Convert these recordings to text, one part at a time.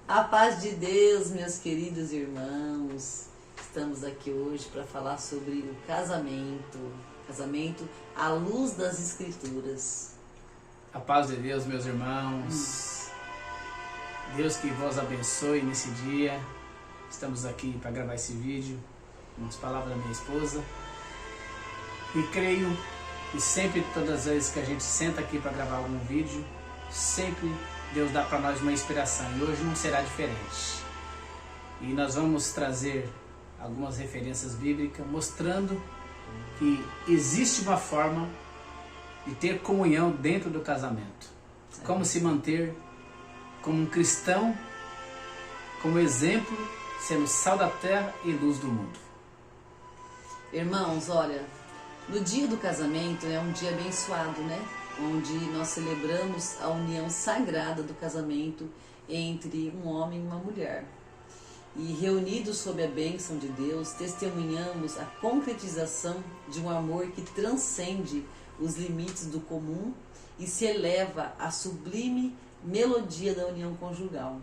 A paz de Deus, meus queridos irmãos. Estamos aqui hoje para falar sobre o casamento. Casamento à luz das Escrituras. A paz de Deus, meus irmãos. Deus que vos abençoe nesse dia. Estamos aqui para gravar esse vídeo, com as palavras da minha esposa. E creio que sempre, todas as vezes que a gente senta aqui para gravar algum vídeo, sempre Deus dá para nós uma inspiração. E hoje não será diferente. E nós vamos trazer algumas referências bíblicas mostrando que existe uma forma de ter comunhão dentro do casamento. Como se manter como um cristão, como exemplo, sendo sal da terra e luz do mundo. Irmãos, olha, no dia do casamento é um dia abençoado, né? Onde nós celebramos a união sagrada do casamento entre um homem e uma mulher. E reunidos sob a bênção de Deus, testemunhamos a concretização de um amor que transcende os limites do comum e se eleva à sublime melodia da união conjugal.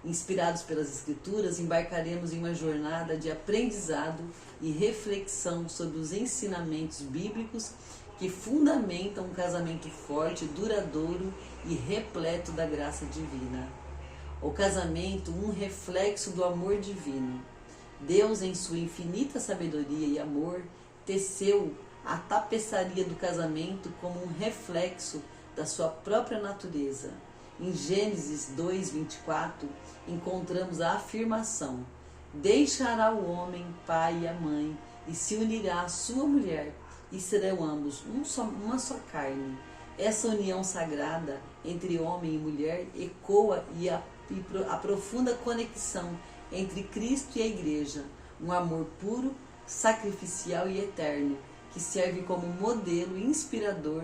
Inspirados pelas Escrituras, embarcaremos em uma jornada de aprendizado e reflexão sobre os ensinamentos bíblicos que fundamentam um casamento forte, duradouro e repleto da graça divina. O casamento, um reflexo do amor divino. Deus, em sua infinita sabedoria e amor, teceu a tapeçaria do casamento como um reflexo da sua própria natureza. Em Gênesis 2:24, encontramos a afirmação: deixará o homem pai e a mãe e se unirá à sua mulher, e serão ambos uma só carne. Essa união sagrada entre homem e mulher ecoa e a profunda conexão entre Cristo e a Igreja, um amor puro, sacrificial e eterno, que serve como modelo inspirador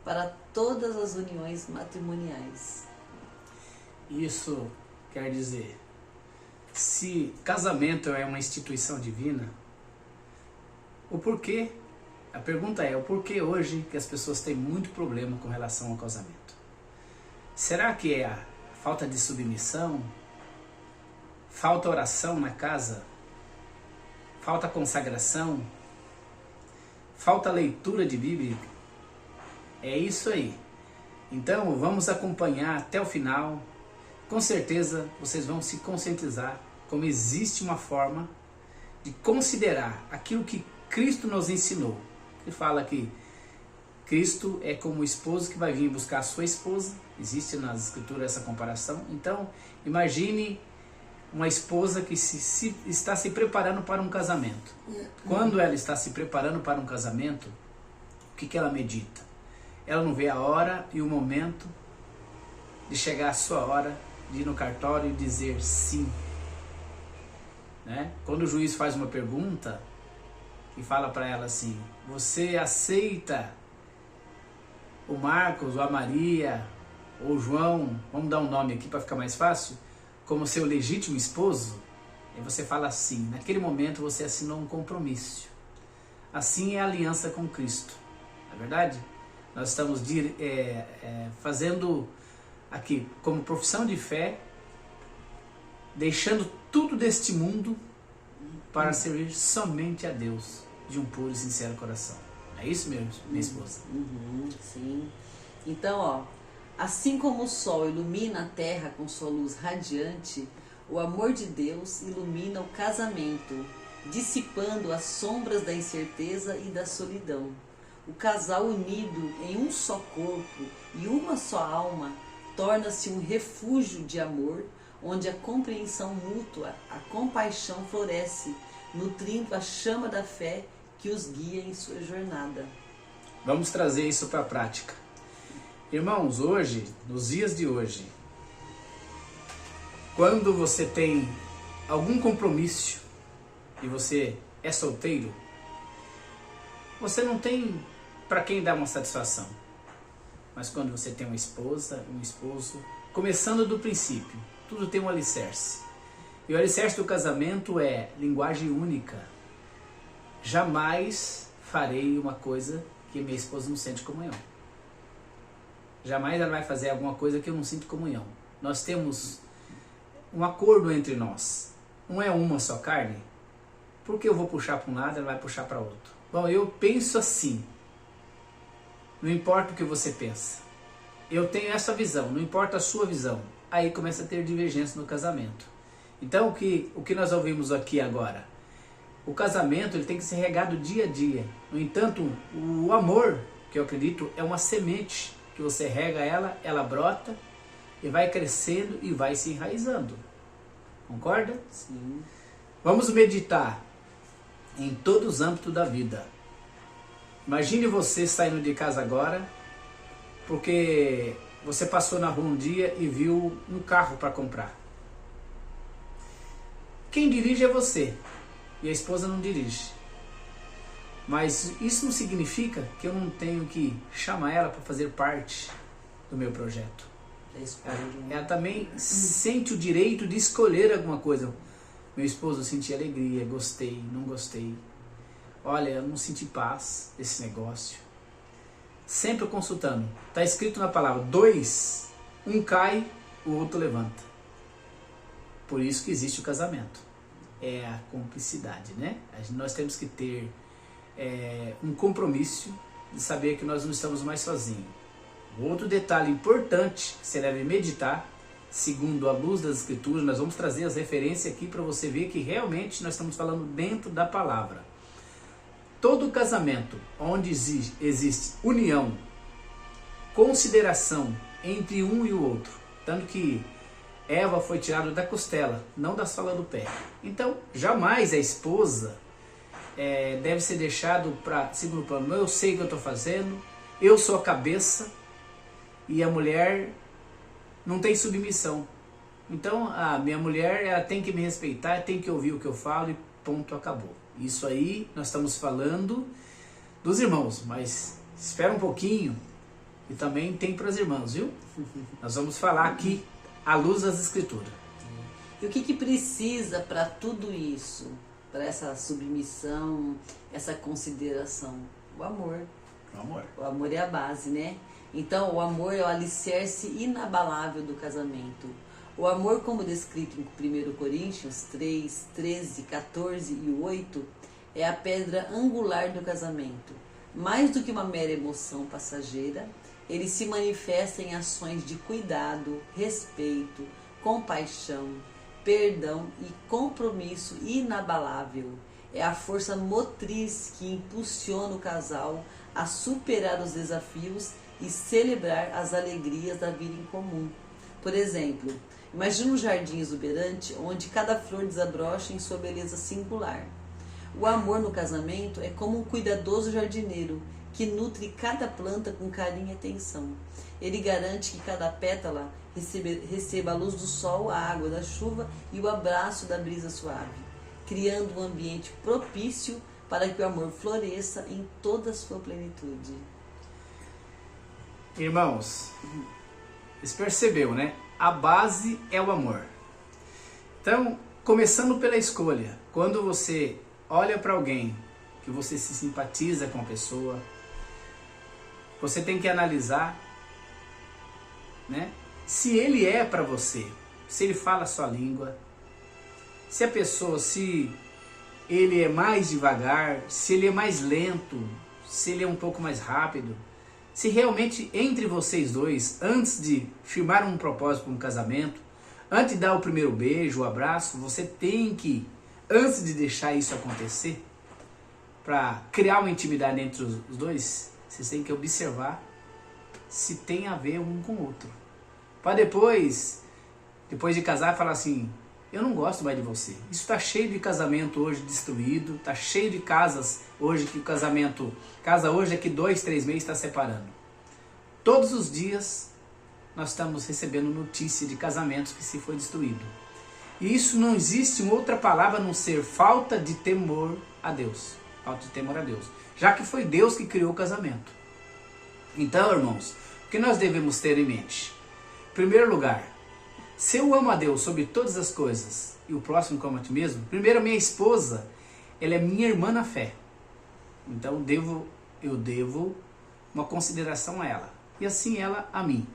para todas as uniões matrimoniais. Isso quer dizer, se casamento é uma instituição divina, o porquê? A pergunta é, o porquê hoje que as pessoas têm muito problema com relação ao casamento? Será que é a falta de submissão? Falta oração na casa? Falta consagração? Falta leitura de Bíblia? É isso aí. Então vamos acompanhar até o final. Com certeza vocês vão se conscientizar como existe uma forma de considerar aquilo que Cristo nos ensinou. Ele fala que Cristo é como o esposo que vai vir buscar a sua esposa. Existe nas escrituras essa comparação. Então, imagine uma esposa que está se preparando para um casamento. Quando ela está se preparando para um casamento, o que ela medita? Ela não vê a hora e o momento de chegar a sua hora de ir no cartório e dizer sim. Né? Quando o juiz faz uma pergunta e fala para ela assim: você aceita o Marcos, ou a Maria, ou o João, vamos dar um nome aqui para ficar mais fácil, como seu legítimo esposo? E você fala sim. Naquele momento você assinou um compromisso. Assim é a aliança com Cristo. Não é verdade? Nós estamos fazendo aqui como profissão de fé, deixando tudo deste mundo para servir somente a Deus, de um puro e sincero coração. É isso mesmo, minha esposa? Sim. Então, assim como o sol ilumina a terra com sua luz radiante, o amor de Deus ilumina o casamento, dissipando as sombras da incerteza e da solidão. O casal unido em um só corpo e uma só alma torna-se um refúgio de amor, onde a compreensão mútua, a compaixão floresce, nutrindo a chama da fé que os guia em sua jornada. Vamos trazer isso para a prática. Irmãos, hoje, nos dias de hoje, quando você tem algum compromisso e você é solteiro, você não tem para quem dar uma satisfação. Mas quando você tem uma esposa, um esposo, começando do princípio, tudo tem um alicerce. E o alicerce do casamento é linguagem única. Jamais farei uma coisa que minha esposa não sente comunhão. Jamais ela vai fazer alguma coisa que eu não sinto comunhão. Nós temos um acordo entre nós. Não é uma só carne. Por que eu vou puxar para um lado e ela vai puxar para outro? Bom, eu penso assim. Não importa o que você pensa. Eu tenho essa visão, não importa a sua visão. Aí começa a ter divergência no casamento. Então, o que nós ouvimos aqui agora? O casamento ele tem que ser regado dia a dia. No entanto, o amor, que eu acredito, é uma semente que você rega ela, ela brota e vai crescendo e vai se enraizando. Concorda? Sim. Vamos meditar em todos os âmbitos da vida. Imagine você saindo de casa agora, porque você passou na rua um dia e viu um carro para comprar. Quem dirige é você, e a esposa não dirige. Mas isso não significa que eu não tenho que chamar ela para fazer parte do meu projeto. Ela também sente o direito de escolher alguma coisa. Meu esposo, eu senti alegria, gostei, não gostei. Olha, eu não senti paz desse negócio. Sempre consultando. Está escrito na palavra, 2, um cai, o outro levanta. Por isso que existe o casamento. É a cumplicidade, né? Nós temos que ter um compromisso de saber que nós não estamos mais sozinhos. Outro detalhe importante que você deve meditar, segundo a luz das Escrituras, nós vamos trazer as referências aqui para você ver que realmente nós estamos falando dentro da palavra. Todo casamento onde existe união, consideração entre um e o outro, tanto que Eva foi tirada da costela, não da sola do pé. Então, jamais a esposa deve ser deixado para segundo plano. Eu sei o que eu estou fazendo, eu sou a cabeça e a mulher não tem submissão. Então, a minha mulher ela tem que me respeitar, tem que ouvir o que eu falo e ponto, acabou. Isso aí nós estamos falando dos irmãos, mas espera um pouquinho e também tem para as irmãs, viu? Nós vamos falar aqui à luz das Escrituras. E o que precisa para tudo isso? Para essa submissão, essa consideração? O amor. O amor. O amor é a base, né? Então, o amor é o alicerce inabalável do casamento. O amor, como descrito em 1 Coríntios 3, 13, 14 e 8, é a pedra angular do casamento. Mais do que uma mera emoção passageira, ele se manifesta em ações de cuidado, respeito, compaixão, perdão e compromisso inabalável. É a força motriz que impulsiona o casal a superar os desafios e celebrar as alegrias da vida em comum. Por exemplo, imagine um jardim exuberante onde cada flor desabrocha em sua beleza singular. O amor no casamento é como um cuidadoso jardineiro que nutre cada planta com carinho e atenção. Ele garante que cada pétala receba a luz do sol, a água da chuva e o abraço da brisa suave, criando um ambiente propício para que o amor floresça em toda a sua plenitude. Irmãos, você percebeu, né? A base é o amor. Então, começando pela escolha, quando você olha para alguém que você se simpatiza com a pessoa, você tem que analisar, né? Se ele é para você, se ele fala a sua língua, se a pessoa, se ele é mais devagar, se ele é mais lento, se ele é um pouco mais rápido, se realmente entre vocês dois, antes de firmar um propósito para um casamento, antes de dar o primeiro beijo, o abraço, você tem que, antes de deixar isso acontecer, para criar uma intimidade entre os dois, vocês têm que observar se tem a ver um com o outro. Para depois de casar, falar assim, eu não gosto mais de você. Isso está cheio de casamento hoje destruído, está cheio de casas hoje que o casamento, casa hoje é que 2, 3 meses está separando. Todos os dias nós estamos recebendo notícia de casamentos que se foi destruído. E isso não existe uma outra palavra a não ser falta de temor a Deus. Falta de temor a Deus. Já que foi Deus que criou o casamento. Então, irmãos, o que nós devemos ter em mente? Em primeiro lugar, se eu amo a Deus sobre todas as coisas e o próximo como a ti mesmo, primeiro a minha esposa, ela é minha irmã na fé. Então eu devo uma consideração a ela. E assim ela a mim.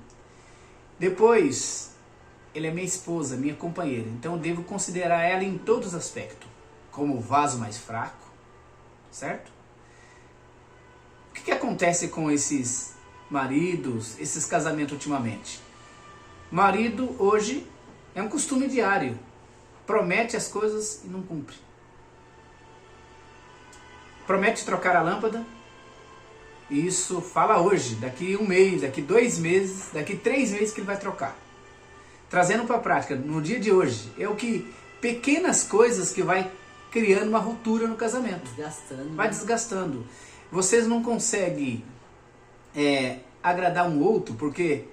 Depois, ela é minha esposa, minha companheira. Então eu devo considerar ela em todos os aspectos. Como o vaso mais fraco, certo? O que acontece com esses maridos, esses casamentos ultimamente? Marido hoje é um costume diário. Promete as coisas e não cumpre. Promete trocar a lâmpada. E isso fala hoje, daqui 1 mês, daqui 2 meses, daqui 3 meses que ele vai trocar. Trazendo para a prática, no dia de hoje, é o que pequenas coisas que vai criando uma ruptura no casamento. Desgastando. Vai desgastando. Vocês não conseguem agradar um outro, porque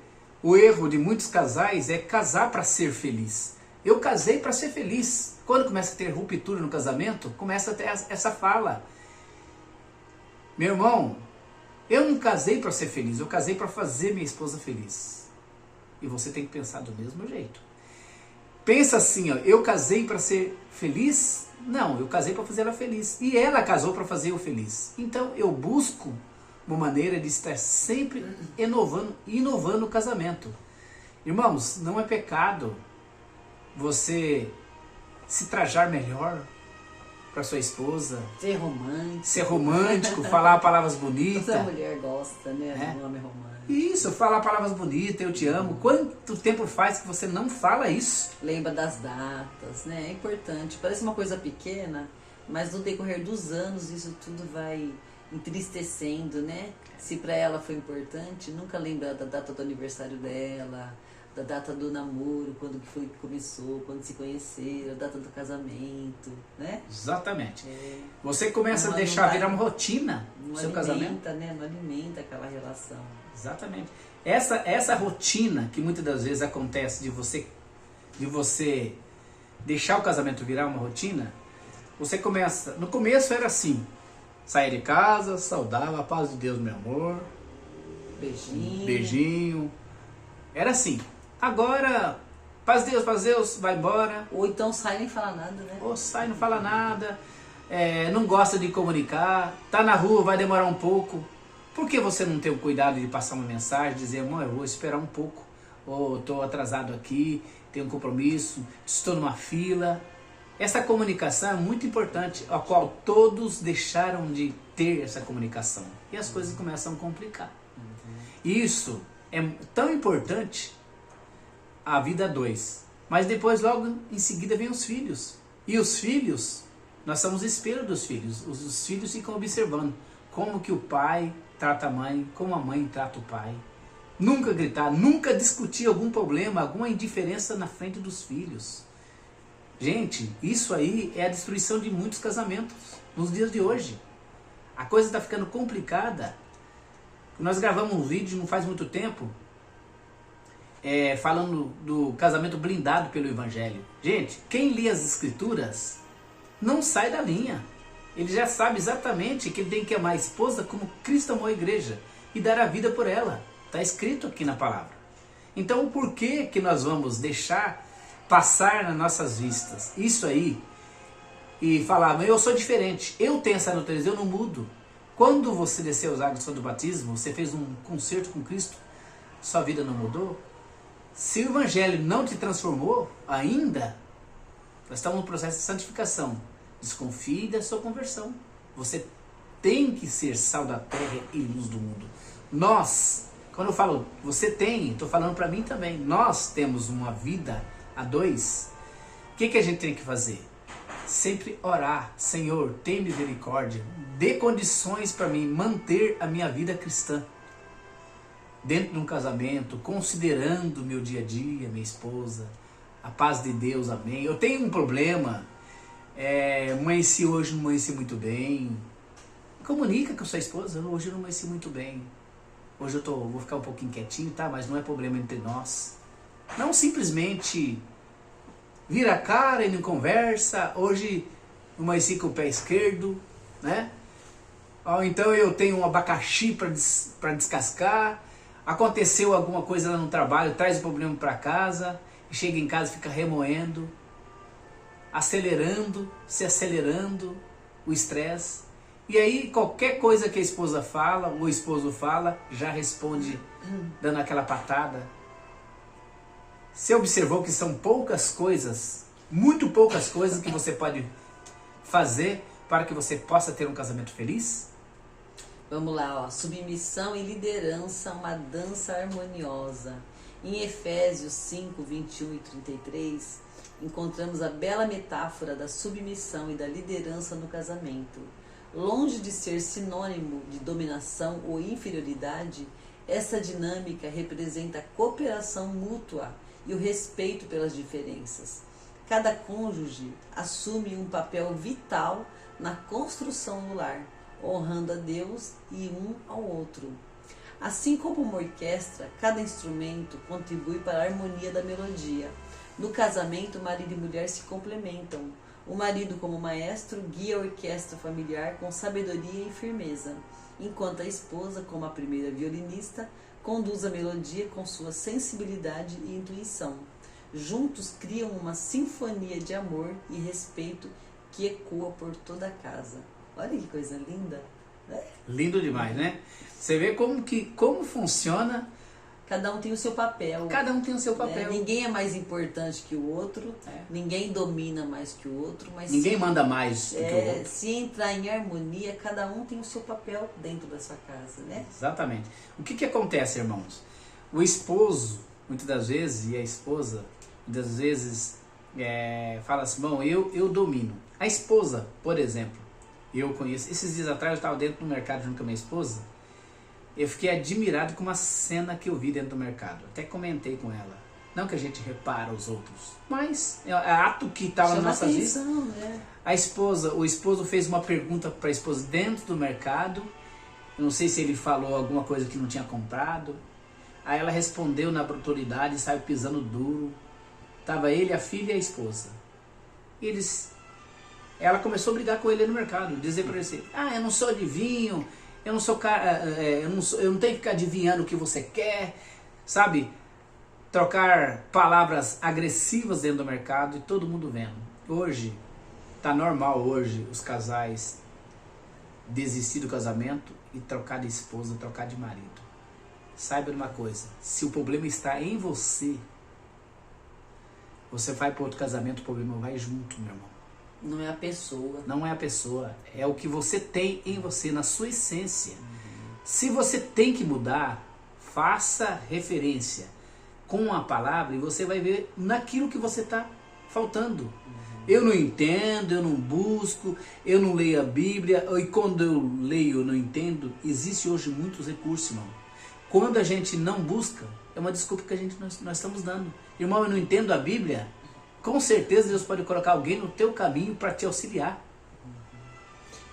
o erro de muitos casais é casar para ser feliz. Eu casei para ser feliz. Quando começa a ter ruptura no casamento, começa a ter essa fala. Meu irmão, eu não casei para ser feliz, eu casei para fazer minha esposa feliz. E você tem que pensar do mesmo jeito. Pensa assim, ó, eu casei para ser feliz? Não, eu casei para fazer ela feliz. E ela casou para fazer eu feliz. Então eu busco uma maneira de estar sempre inovando o casamento. Irmãos, não é pecado você se trajar melhor para sua esposa. Ser romântico, falar palavras bonitas. Toda mulher gosta, né? Do homem romântico. Isso, falar palavras bonitas, eu te amo. Quanto tempo faz que você não fala isso? Lembra das datas, né? É importante. Parece uma coisa pequena, mas no decorrer dos anos isso tudo vai entristecendo, né? Se para ela foi importante, nunca lembra da data do aniversário dela, da data do namoro, quando que foi que começou, quando se conheceram, a data do casamento, né? Exatamente. Você começa a deixar virar uma rotina no seu casamento. Né? Não alimenta aquela relação. Exatamente. Essa rotina que muitas das vezes acontece de você deixar o casamento virar uma rotina, você começa... No começo era assim, saía de casa, saudava, a paz de Deus, meu amor. Beijinho. Era assim. Agora, paz de Deus, vai embora. Ou então sai e nem fala nada, né? Ou sai, não fala nada, não gosta de comunicar, tá na rua, vai demorar um pouco. Por que você não tem o cuidado de passar uma mensagem, dizer, irmão, eu vou esperar um pouco, ou estou atrasado aqui, tenho um compromisso, estou numa fila. Essa comunicação é muito importante, a qual todos deixaram de ter essa comunicação. E as coisas começam a complicar. Isso é tão importante a vida a dois. Mas depois, logo em seguida, vem os filhos. E os filhos, nós somos espelho dos filhos. Os filhos ficam observando como que o pai trata a mãe, como a mãe trata o pai. Nunca gritar, nunca discutir algum problema, alguma indiferença na frente dos filhos. Gente, isso aí é a destruição de muitos casamentos nos dias de hoje. A coisa está ficando complicada. Nós gravamos um vídeo não faz muito tempo, falando do casamento blindado pelo Evangelho. Gente, quem lê as Escrituras não sai da linha. Ele já sabe exatamente que ele tem que amar a esposa como Cristo amou a igreja e dar a vida por ela. Está escrito aqui na palavra. Então, o porquê que nós vamos deixar passar nas nossas vistas isso aí e falar, mas eu sou diferente, eu tenho essa natureza, eu não mudo. Quando você desceu as águas do batismo, você fez um concerto com Cristo, sua vida não mudou? Se o Evangelho não te transformou ainda, nós estamos no processo de santificação. Desconfie da sua conversão. Você tem que ser sal da terra e luz do mundo. Nós, quando eu falo você tem, estou falando para mim também. Nós temos uma vida a dois. O que a gente tem que fazer? Sempre orar. Senhor, tem misericórdia. Dê condições para mim manter a minha vida cristã. Dentro de um casamento, considerando o meu dia a dia, minha esposa, a paz de Deus, amém. Eu tenho um problema, amanheci hoje, não amanheci muito bem. Comunica com sua esposa, hoje eu não amanheci muito bem. Hoje eu vou ficar um pouquinho quietinho, tá? Mas não é problema entre nós. Não simplesmente vira a cara e não conversa. Hoje eu amanheci com o pé esquerdo, né? Ou então eu tenho um abacaxi para descascar. Aconteceu alguma coisa lá no trabalho, traz o problema para casa, e chega em casa e fica remoendo, se acelerando o estresse. E aí qualquer coisa que a esposa fala, ou o esposo fala, já responde dando aquela patada. Você observou que são poucas coisas, muito poucas coisas que você pode fazer para que você possa ter um casamento feliz? Vamos lá, ó. Submissão e liderança, uma dança harmoniosa. Em Efésios 5, 21 e 33, encontramos a bela metáfora da submissão e da liderança no casamento. Longe de ser sinônimo de dominação ou inferioridade, essa dinâmica representa a cooperação mútua e o respeito pelas diferenças. Cada cônjuge assume um papel vital na construção do lar, honrando a Deus e um ao outro. Assim como uma orquestra, cada instrumento contribui para a harmonia da melodia. No casamento, marido e mulher se complementam. O marido, como maestro, guia a orquestra familiar com sabedoria e firmeza, enquanto a esposa, como a primeira violinista, conduz a melodia com sua sensibilidade e intuição. Juntos criam uma sinfonia de amor e respeito que ecoa por toda a casa. Olha que coisa linda, né? Lindo demais, né? Você vê como funciona. Cada um tem o seu papel. Cada um tem o seu papel. Ninguém é mais importante que o outro, ninguém domina mais que o outro, mas ninguém manda mais do que o outro. Se entrar em harmonia, cada um tem o seu papel dentro da sua casa, né? Exatamente. O que acontece, irmãos? O esposo, muitas das vezes, e a esposa, muitas vezes, fala assim, bom, eu domino. A esposa, por exemplo, eu conheço, esses dias atrás eu estava dentro do mercado junto com a minha esposa, eu fiquei admirado com uma cena que eu vi dentro do mercado, até comentei com ela, não que a gente repara os outros, mas é ato que estava na nossa vista. Né? O esposo fez uma pergunta para a esposa dentro do mercado, eu não sei se ele falou alguma coisa que não tinha comprado, aí ela respondeu na brutalidade, saiu pisando duro, estava ele, a filha e a esposa, ela começou a brigar com ele no mercado, dizer para ele assim, eu não sou adivinho, eu não sou cara, eu não tenho que ficar adivinhando o que você quer, sabe? Trocar palavras agressivas dentro do mercado e todo mundo vendo. Hoje, tá normal os casais desistir do casamento e trocar de esposa, trocar de marido. Saiba de uma coisa, se o problema está em você, você vai para outro casamento, o problema vai junto, meu irmão. Não é a pessoa. Não é a pessoa, é o que você tem em você, na sua essência. Se você tem que mudar, faça referência com a palavra e você vai ver naquilo que você está faltando. Eu não entendo, eu não busco, eu não leio a Bíblia, e quando eu leio eu não entendo, existe hoje muitos recursos, irmão. Quando a gente não busca, é uma desculpa que nós estamos dando. Irmão, eu não entendo a Bíblia. Com certeza Deus pode colocar alguém no teu caminho para te auxiliar.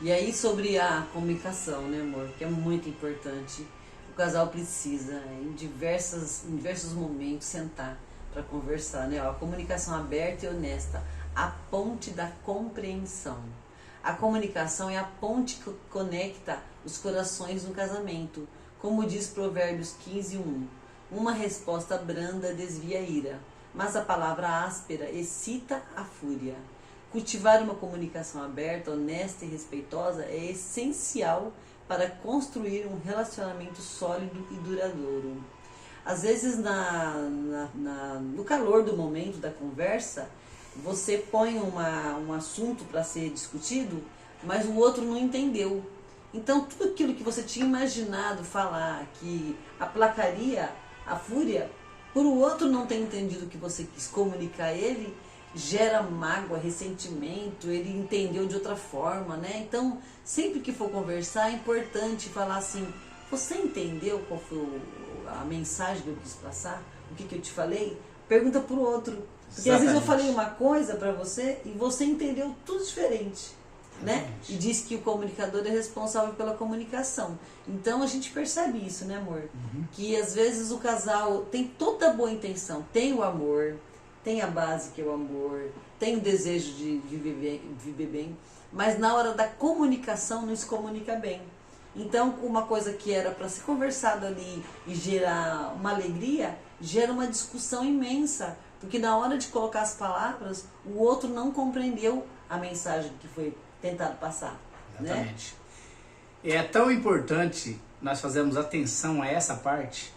E aí sobre a comunicação, né, amor? Que é muito importante. O casal precisa, em diversos momentos, sentar para conversar, né? A comunicação aberta e honesta, a ponte da compreensão. A comunicação é a ponte que conecta os corações no casamento. Como diz Provérbios 15:1, uma resposta branda desvia a ira, mas a palavra áspera excita a fúria. Cultivar uma comunicação aberta, honesta e respeitosa é essencial para construir um relacionamento sólido e duradouro. Às vezes, no calor do momento da conversa, você põe um assunto para ser discutido, mas o outro não entendeu. Então, tudo aquilo que você tinha imaginado falar, que aplacaria a fúria, por o outro não ter entendido o que você quis comunicar a ele, gera mágoa, ressentimento, ele entendeu de outra forma, né? Então, sempre que for conversar, é importante falar assim, você entendeu qual foi a mensagem que eu quis passar? O que eu te falei? Pergunta pro outro. Porque às vezes eu falei uma coisa para você e você entendeu tudo diferente, né? E diz que o comunicador é responsável pela comunicação. Então a gente percebe isso, né, amor? Que às vezes o casal tem toda a boa intenção, tem o amor, tem a base que é o amor, tem o desejo de viver bem, mas na hora da comunicação não se comunica bem. Então uma coisa que era para ser conversado ali e gerar uma alegria, gera uma discussão imensa, porque na hora de colocar as palavras, o outro não compreendeu a mensagem que foi tentado passar. Exatamente. Né? É tão importante nós fazermos atenção a essa parte.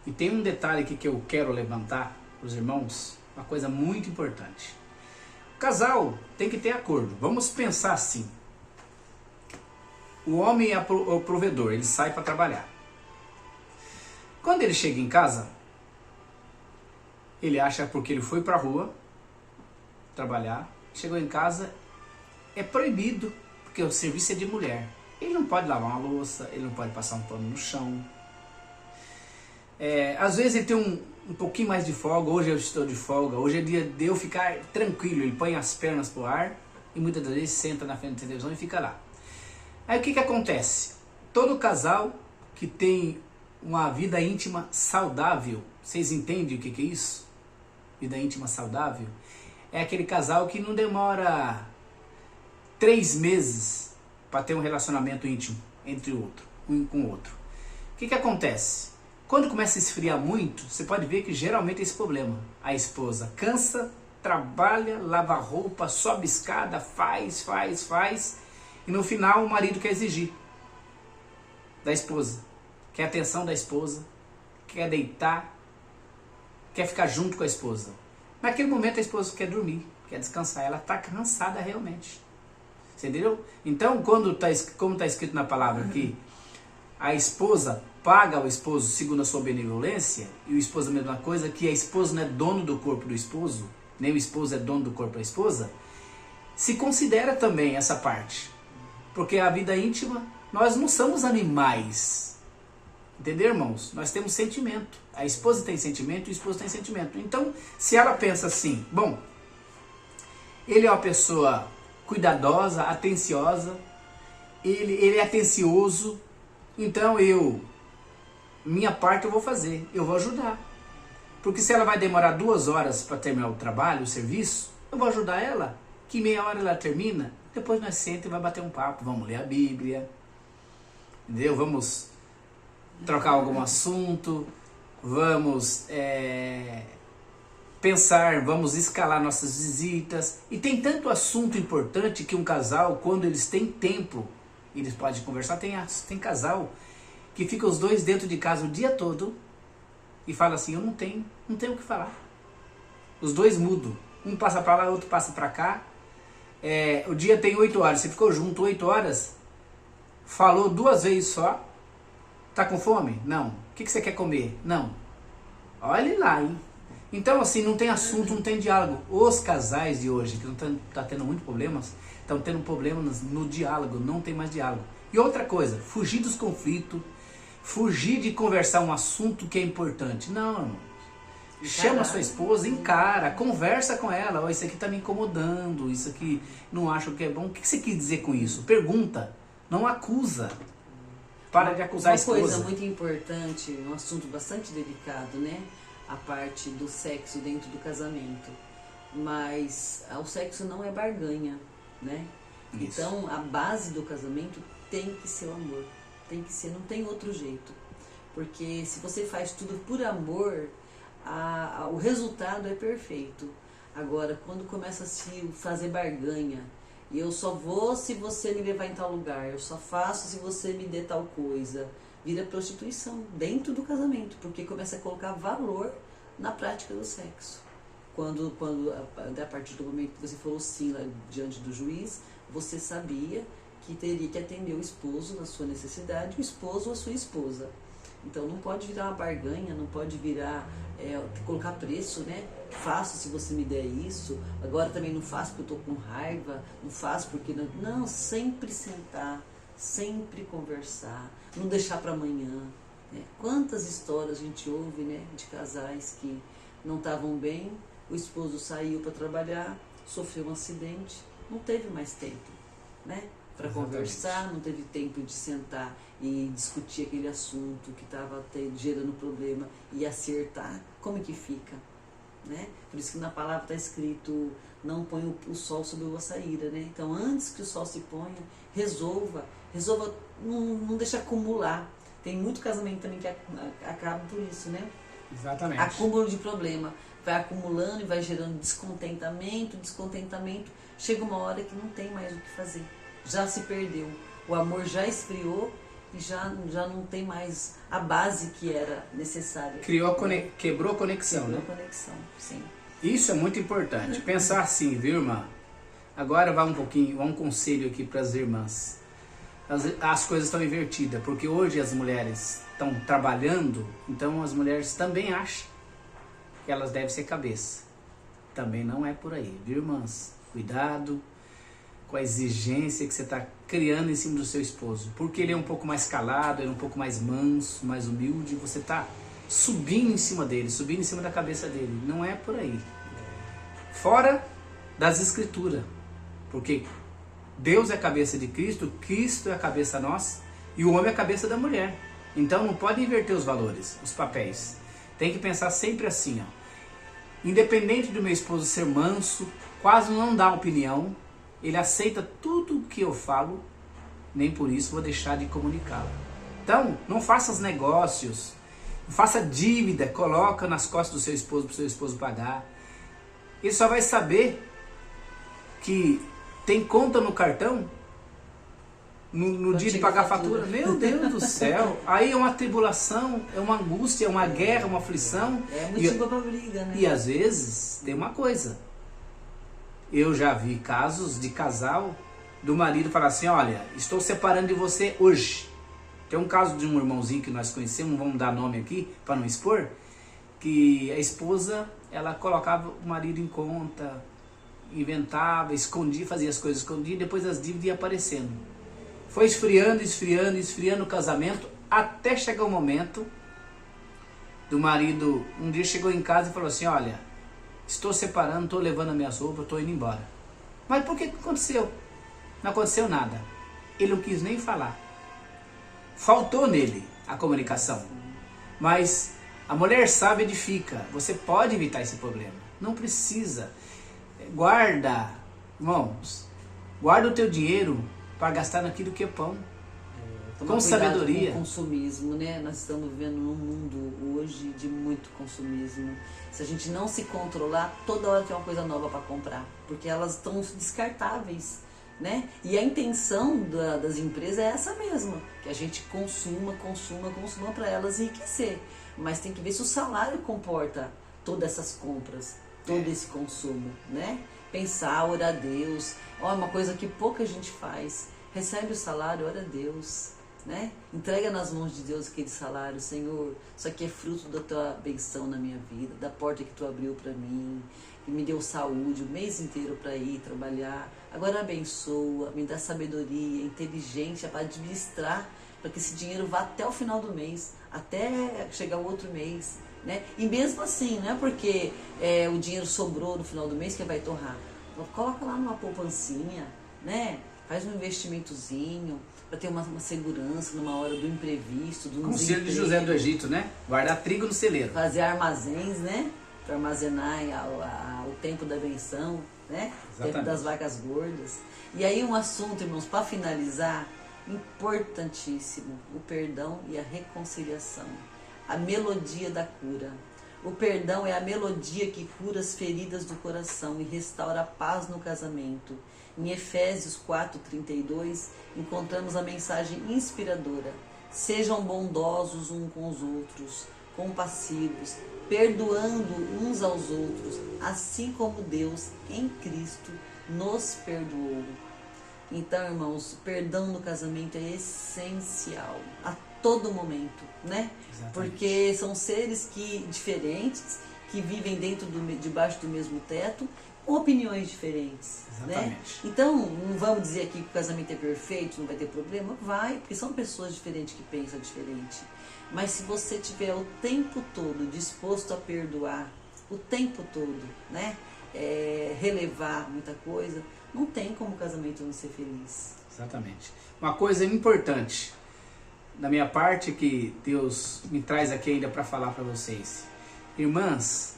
E tem um detalhe aqui que eu quero levantar. os irmãos, uma coisa muito importante. O casal tem que ter acordo. Vamos pensar assim. O homem é o provedor, ele sai para trabalhar. Quando ele chega em casa, ele acha porque ele foi para a rua trabalhar, chegou em casa, é proibido, porque o serviço é de mulher. Ele não pode lavar uma louça, ele não pode passar um pano no chão. Às vezes ele tem um pouquinho mais de folga, hoje eu estou de folga, hoje é dia de eu ficar tranquilo, ele põe as pernas pro ar e muitas das vezes senta na frente da televisão e fica lá. Aí o que acontece? Todo casal que tem uma vida íntima saudável, vocês entendem o que é isso? Vida íntima saudável? É aquele casal que não demora 3 meses para ter um relacionamento íntimo entre um com o outro. O que acontece? Quando começa a esfriar muito, você pode ver que geralmente é esse problema. A esposa cansa, trabalha, lava roupa, sobe escada, faz. E no final o marido quer exigir da esposa. Quer atenção da esposa, quer deitar, quer ficar junto com a esposa. Naquele momento a esposa quer dormir, quer descansar. Ela está cansada realmente. Você entendeu? Então, como está escrito na palavra aqui, a esposa paga ao esposo segundo a sua benevolência, e o esposo a mesma coisa, que a esposa não é dono do corpo do esposo, nem o esposo é dono do corpo da esposa, se considera também essa parte. Porque a vida íntima, nós não somos animais. Entendeu, irmãos? Nós temos sentimento. A esposa tem sentimento e o esposo tem sentimento. Então, se ela pensa assim, bom, ele é uma pessoa cuidadosa, atenciosa, ele é atencioso, então minha parte eu vou fazer, eu vou ajudar. Porque se ela vai demorar 2 horas para terminar o trabalho, o serviço, eu vou ajudar ela, que meia hora ela termina, depois nós sentamos e vai bater um papo, vamos ler a Bíblia, entendeu? Vamos trocar algum assunto, vamos pensar, vamos escalar nossas visitas. E tem tanto assunto importante que um casal, quando eles têm tempo, eles podem conversar. Tem casal que fica os dois dentro de casa o dia todo e fala assim, eu não tenho o que falar. Os dois mudam. Um passa para lá, o outro passa para cá. O dia tem 8 horas, você ficou junto 8 horas, falou 2 vezes só. Tá com fome? Não. O que você quer comer? Não. Olha lá, hein? Então, assim, não tem assunto, não tem diálogo. Os casais de hoje, que não tá tendo muitos problemas, estão tendo problemas no diálogo, não tem mais diálogo. E outra coisa, fugir dos conflitos, fugir de conversar um assunto que é importante. Não, irmão. Chama a sua esposa, encara, conversa com ela. Isso aqui tá me incomodando, isso aqui não acho que é bom. O que você quis dizer com isso? Pergunta, não acusa. Para de acusar a esposa. Uma coisa muito importante, um assunto bastante delicado, né? A parte do sexo dentro do casamento. Mas o sexo não é barganha, né? Isso. Então, a base do casamento tem que ser o amor. Tem que ser, não tem outro jeito. Porque se você faz tudo por amor, o resultado é perfeito. Agora, quando começa a se fazer barganha, e eu só vou se você me levar em tal lugar, eu só faço se você me dê tal coisa, vira prostituição dentro do casamento, porque começa a colocar valor na prática do sexo. Quando a partir do momento que você falou sim lá diante do juiz, você sabia que teria que atender o esposo na sua necessidade, o esposo ou a sua esposa. Então não pode virar uma barganha, não pode virar colocar preço, né? Faço se você me der isso, agora também não faço porque eu tô com raiva, não faço porque não. Não, sempre sentar, sempre conversar, não deixar para amanhã. Né? Quantas histórias a gente ouve, né, de casais que não estavam bem, o esposo saiu para trabalhar, sofreu um acidente, não teve mais tempo, né? Para conversar, não teve tempo de sentar e discutir aquele assunto que estava gerando problema e acertar como que fica, né? Por isso que na palavra está escrito, não põe o sol sobre o açaíra, né? Então antes que o sol se ponha, resolva, não deixa acumular. Tem muito casamento também que acaba por isso, né? Exatamente. Acúmulo de problema, vai acumulando e vai gerando descontentamento, chega uma hora que não tem mais o que fazer. Já se perdeu, o amor já esfriou e já não tem mais a base que era necessária. Quebrou a conexão, Quebrou né? a conexão, sim. Isso é muito importante. Pensar assim, viu, irmã? Agora vai um conselho aqui para as irmãs. As coisas estão invertidas, porque hoje as mulheres estão trabalhando, então as mulheres também acham que elas devem ser cabeça. Também não é por aí, viu, irmãs? Cuidado com a exigência que você está criando em cima do seu esposo. Porque ele é um pouco mais calado, ele é um pouco mais manso, mais humilde, você está subindo em cima dele, subindo em cima da cabeça dele. Não é por aí. Fora das escrituras. Porque Deus é a cabeça de Cristo, Cristo é a cabeça nossa e o homem é a cabeça da mulher. Então não pode inverter os valores, os papéis. Tem que pensar sempre assim, ó. Independente do meu esposo ser manso, quase não dá opinião, ele aceita tudo o que eu falo, nem por isso vou deixar de comunicá-lo. Então, não faça os negócios, não faça dívida, coloca nas costas do seu esposo para o seu esposo pagar. Ele só vai saber que tem conta no cartão no dia de pagar a fatura. Meu Deus do céu! Aí é uma tribulação, é uma angústia, é uma guerra, uma aflição. É motivo para briga, né? E às vezes tem uma coisa. Eu já vi casos de casal do marido falar assim: olha, estou separando de você hoje. Tem um caso de um irmãozinho que nós conhecemos, não vamos dar nome aqui para não expor, que a esposa, ela colocava o marido em conta, inventava, escondia, fazia as coisas escondidas, depois as dívidas iam aparecendo. Foi esfriando o casamento, até chegar o momento do marido, um dia chegou em casa e falou assim: olha, estou separando, estou levando as minhas roupas, estou indo embora. Mas por que aconteceu? Não aconteceu nada. Ele não quis nem falar. Faltou nele a comunicação. Mas a mulher sábia edifica. Você pode evitar esse problema. Não precisa. Guarda, irmãos, guarda o teu dinheiro para gastar naquilo que é pão. Com sabedoria. Com o consumismo, né? Nós estamos vivendo num mundo hoje de muito consumismo. Se a gente não se controlar, toda hora tem uma coisa nova para comprar, porque elas estão descartáveis, né? E a intenção das empresas é essa mesma, que a gente consuma para elas enriquecer. Mas tem que ver se o salário comporta todas essas compras, todo esse consumo, né? Pensar, orar a Deus. Ó, uma coisa que pouca gente faz. Recebe o salário, ora a Deus, né? Entrega nas mãos de Deus aquele salário. Senhor, isso aqui é fruto da tua benção na minha vida, da porta que tu abriu para mim, que me deu saúde o mês inteiro para ir trabalhar. Agora abençoa, me dá sabedoria, inteligência para administrar, para que esse dinheiro vá até o final do mês, até chegar o outro mês, né? E mesmo assim, não é porque o dinheiro sobrou no final do mês que vai torrar. Coloca lá numa poupancinha, né? Faz um investimentozinho para ter uma segurança numa hora do imprevisto, do Conselho de José do Egito, né? Guardar trigo no celeiro. Fazer armazéns, né? Para armazenar o tempo da benção, né? O tempo das vacas gordas. E aí um assunto, irmãos, para finalizar, importantíssimo, o perdão e a reconciliação. A melodia da cura. O perdão é a melodia que cura as feridas do coração e restaura a paz no casamento. Em Efésios 4:32, encontramos a mensagem inspiradora. Sejam bondosos uns com os outros, compassivos, perdoando uns aos outros, assim como Deus, em Cristo, nos perdoou. Então, irmãos, o perdão no casamento é essencial a todo momento, né? Exatamente. Porque são seres diferentes, que vivem debaixo do mesmo teto, com opiniões diferentes. Exatamente. Né? Então, não vamos dizer aqui que o casamento é perfeito, não vai ter problema? Vai, porque são pessoas diferentes que pensam diferente. Mas se você tiver o tempo todo disposto a perdoar, o tempo todo, né? Relevar muita coisa, não tem como o casamento não ser feliz. Exatamente. Uma coisa importante da minha parte que Deus me traz aqui ainda para falar para vocês. Irmãs,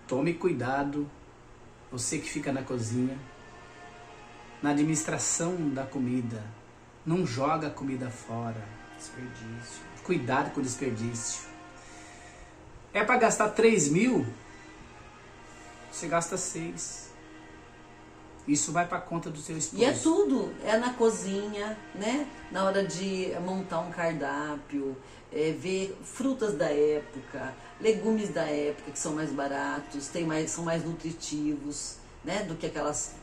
tome cuidado, você que fica na cozinha, na administração da comida, não joga a comida fora. Desperdício. Cuidado com o desperdício. É para gastar 3.000, você gasta 6. Isso vai para conta do seu esposo. E é tudo, é na cozinha, né? Na hora de montar um cardápio, ver frutas da época, legumes da época que são mais baratos, são mais nutritivos, né? Do que aquelas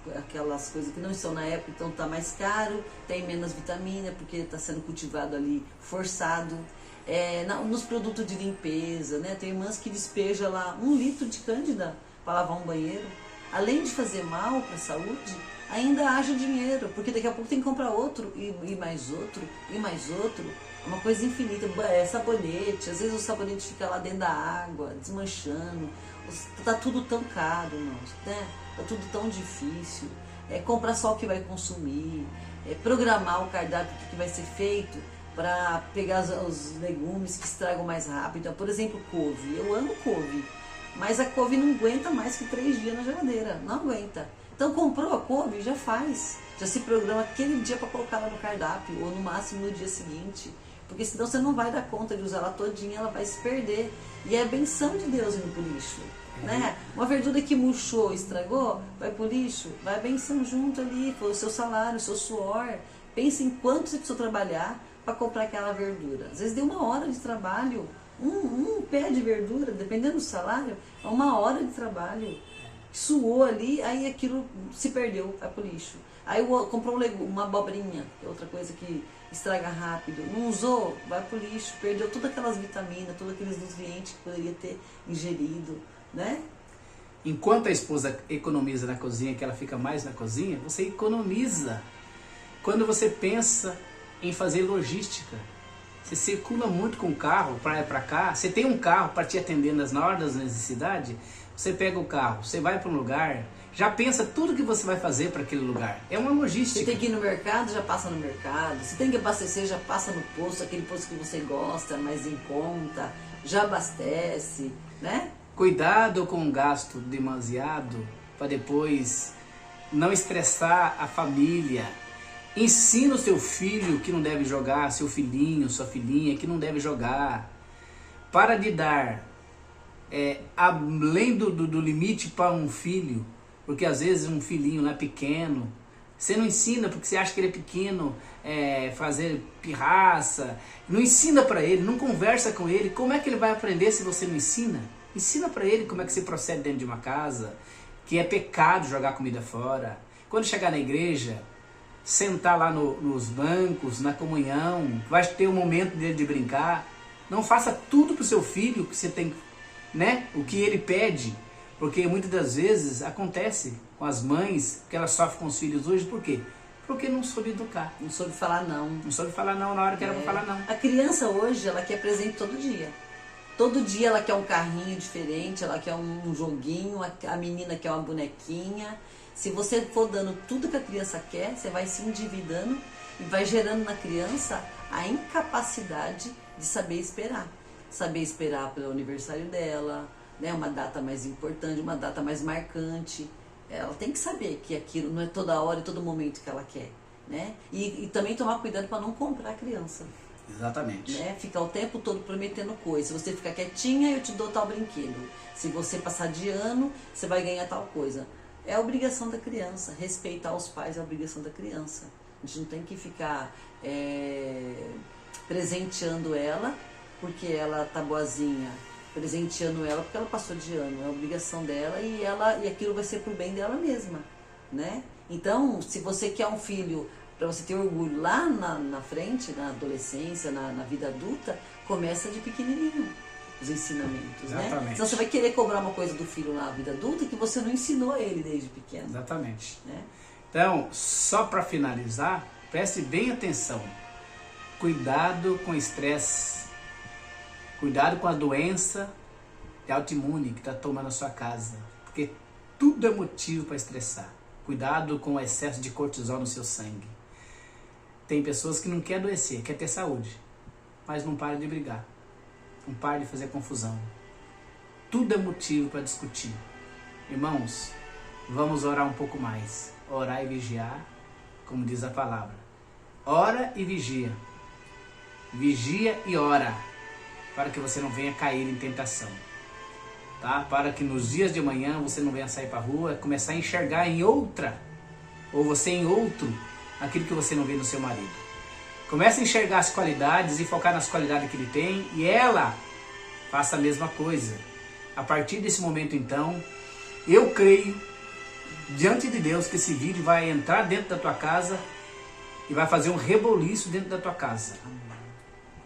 coisas que não estão na época, então tá mais caro, tem menos vitamina porque está sendo cultivado ali forçado. Nos produtos de limpeza, né? Tem irmãs que despejam lá 1 litro de cândida para lavar um banheiro. Além de fazer mal para a saúde, ainda haja dinheiro, porque daqui a pouco tem que comprar outro, e mais outro, e mais outro. É uma coisa infinita. Sabonete, às vezes o sabonete fica lá dentro da água, desmanchando. Tá tudo tão caro, irmãos, né? Tá tudo tão difícil. Comprar só o que vai consumir, programar o cardápio que vai ser feito para pegar os legumes que estragam mais rápido. Por exemplo, couve. Eu amo couve. Mas a couve não aguenta mais que 3 dias na geladeira, não aguenta. Então comprou a couve, já faz. Já se programa aquele dia para colocar ela no cardápio, ou no máximo no dia seguinte. Porque senão você não vai dar conta de usar ela todinha, ela vai se perder. E é a benção de Deus indo pro lixo. Né? Uma verdura que murchou, estragou, vai pro lixo, vai a benção junto ali, foi o seu salário, o seu suor. Pense em quanto você precisou trabalhar para comprar aquela verdura. Às vezes deu 1 hora de trabalho. Um pé de verdura, dependendo do salário, é 1 hora de trabalho. Suou ali, aí aquilo se perdeu, vai pro lixo. Aí comprou uma abobrinha, que é outra coisa que estraga rápido. Não usou, vai pro lixo. Perdeu todas aquelas vitaminas, todos aqueles nutrientes que poderia ter ingerido, né? Enquanto a esposa economiza na cozinha, que ela fica mais na cozinha, você economiza. Quando você pensa em fazer logística, você circula muito com o carro para lá e para cá, você tem um carro para te atender na hora das necessidades, você pega o carro, você vai para um lugar, já pensa tudo que você vai fazer para aquele lugar. É uma logística. Você tem que ir no mercado, já passa no mercado. Você tem que abastecer, já passa no posto, aquele posto que você gosta, mais em conta, já abastece, né? Cuidado com o gasto demasiado para depois não estressar a família. Ensina o seu filho que não deve jogar, seu filhinho, sua filhinha que não deve jogar. Para de dar além do limite para um filho, porque às vezes um filhinho lá pequeno, você não ensina porque você acha que ele é pequeno, fazer pirraça, não ensina para ele, não conversa com ele. Como é que ele vai aprender se você não ensina? Ensina para ele como é que se procede dentro de uma casa, que é pecado jogar comida fora. Quando chegar na igreja, sentar lá nos bancos, na comunhão, vai ter um momento dele de brincar. Não faça tudo pro seu filho que você tem, né? O que ele pede, porque muitas das vezes acontece com as mães que elas sofrem com os filhos hoje. Por quê? Porque não soube educar. Não soube falar não. Não soube falar não na hora que era pra falar não. A criança hoje, ela quer presente todo dia. Todo dia ela quer um carrinho diferente, ela quer um joguinho, a menina quer uma bonequinha. Se você for dando tudo que a criança quer, você vai se endividando e vai gerando na criança a incapacidade de saber esperar. Saber esperar pelo aniversário dela, né? Uma data mais importante, uma data mais marcante. Ela tem que saber que aquilo não é toda hora e todo momento que ela quer, né? E também tomar cuidado para não comprar a criança. Exatamente. Né? Ficar o tempo todo prometendo coisa. Se você ficar quietinha, eu te dou tal brinquedo. Se você passar de ano, você vai ganhar tal coisa. É a obrigação da criança. Respeitar os pais é a obrigação da criança. A gente não tem que ficar presenteando ela porque ela tá boazinha, presenteando ela porque ela passou de ano. É a obrigação dela e aquilo vai ser pro bem dela mesma, né? Então, se você quer um filho para você ter orgulho lá na frente, na adolescência, na vida adulta, começa de pequenininho os ensinamentos, Exatamente. Né? Senão você vai querer cobrar uma coisa do filho na vida adulta que você não ensinou ele desde pequeno. Exatamente. Né? Então, só para finalizar, preste bem atenção. Cuidado com o estresse. Cuidado com a doença autoimune que está tomando a sua casa. Porque tudo é motivo para estressar. Cuidado com o excesso de cortisol no seu sangue. Tem pessoas que não querem adoecer, quer ter saúde, mas não param de brigar, não param de fazer confusão. Tudo é motivo para discutir. Irmãos, vamos orar um pouco mais. Orar e vigiar, como diz a palavra. Ora e vigia. Vigia e ora, para que você não venha cair em tentação. Tá? Para que nos dias de amanhã você não venha sair para a rua, começar a enxergar em outra ou você em outro, aquilo que você não vê no seu marido. Comece a enxergar as qualidades e focar nas qualidades que ele tem, e ela faça a mesma coisa. A partir desse momento, então, eu creio, diante de Deus, que esse vídeo vai entrar dentro da tua casa e vai fazer um reboliço dentro da tua casa.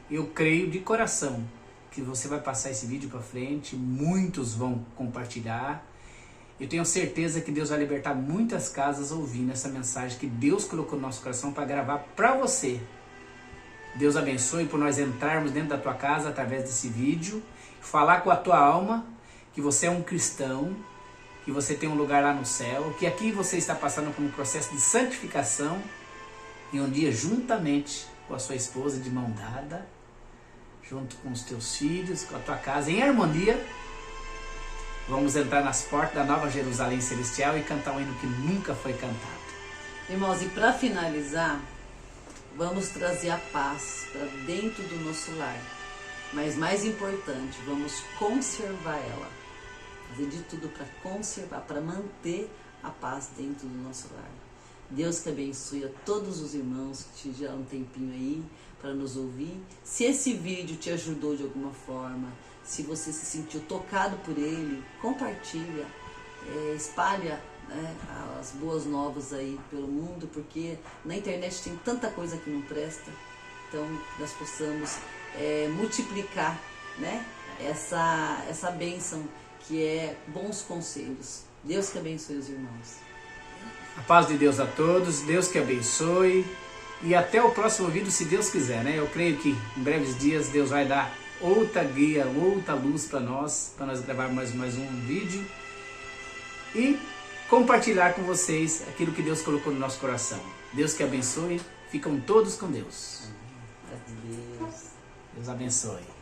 Eu creio de coração que você vai passar esse vídeo para frente, muitos vão compartilhar. Eu tenho certeza que Deus vai libertar muitas casas ouvindo essa mensagem que Deus colocou no nosso coração para gravar para você. Deus abençoe por nós entrarmos dentro da tua casa através desse vídeo, falar com a tua alma que você é um cristão, que você tem um lugar lá no céu, que aqui você está passando por um processo de santificação, e um dia juntamente com a sua esposa de mão dada, junto com os teus filhos, com a tua casa, em harmonia, vamos entrar nas portas da Nova Jerusalém Celestial e cantar um hino que nunca foi cantado. Irmãos, e para finalizar, vamos trazer a paz para dentro do nosso lar. Mas mais importante, vamos conservar ela. Fazer de tudo para conservar, para manter a paz dentro do nosso lar. Deus que abençoe a todos os irmãos que tiveram um tempinho aí para nos ouvir. Se esse vídeo te ajudou de alguma forma, se você se sentiu tocado por ele, compartilha, espalha, né, as boas novas aí pelo mundo, porque na internet tem tanta coisa que não presta. Então nós possamos multiplicar, né, essa bênção que é bons conselhos. Deus que abençoe os irmãos. A paz de Deus a todos, Deus que abençoe, e até o próximo vídeo, se Deus quiser, né? Eu creio que em breves dias Deus vai dar outra guia, outra luz para nós gravarmos mais um vídeo e compartilhar com vocês aquilo que Deus colocou no nosso coração. Deus que abençoe, ficam todos com Deus. Deus. Deus abençoe.